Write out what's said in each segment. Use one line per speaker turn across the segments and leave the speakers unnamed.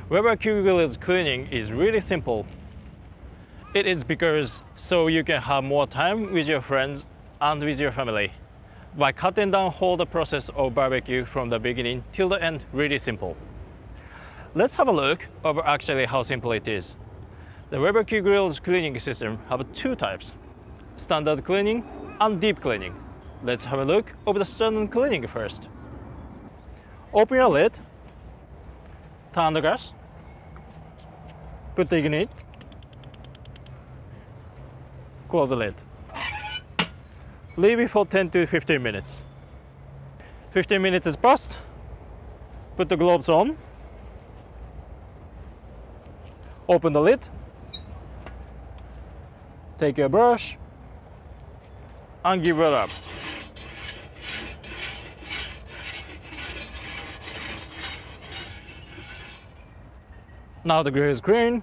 Barbecue grill's cleaning is really simple. It is because so you can have more time with your friends and with your family. By cutting down whole the process of barbecue from the beginning till the end, really simple. Let's have a look over actually how simple it is. The barbecue grill's cleaning system have two types: standard cleaning and deep cleaning. Let's have a look over the standard cleaning first. Open your lid, turn the gas, put the ignite, close the lid. Leave it for 10 to 15 minutes. 15 minutes is passed. Put the gloves on. Open the lid. Take your brush and give it up. Now the grill is clean.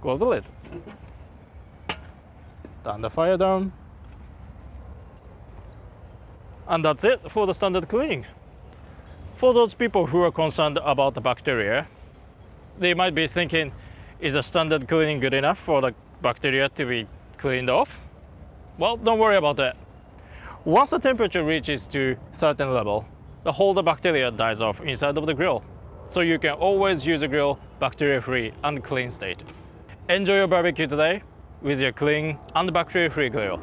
Close the lid. Turn the fire down. And that's it for the standard cleaning. For those people who are concerned about the bacteria, they might be thinking, is a standard cleaning good enough for the bacteria to be cleaned off? Well, don't worry about that. Once the temperature reaches to certain level, the whole the bacteria dies off inside of the grill. So you can always use a grill bacteria-free and clean state. Enjoy your barbecue today with your clean and bacteria-free grill.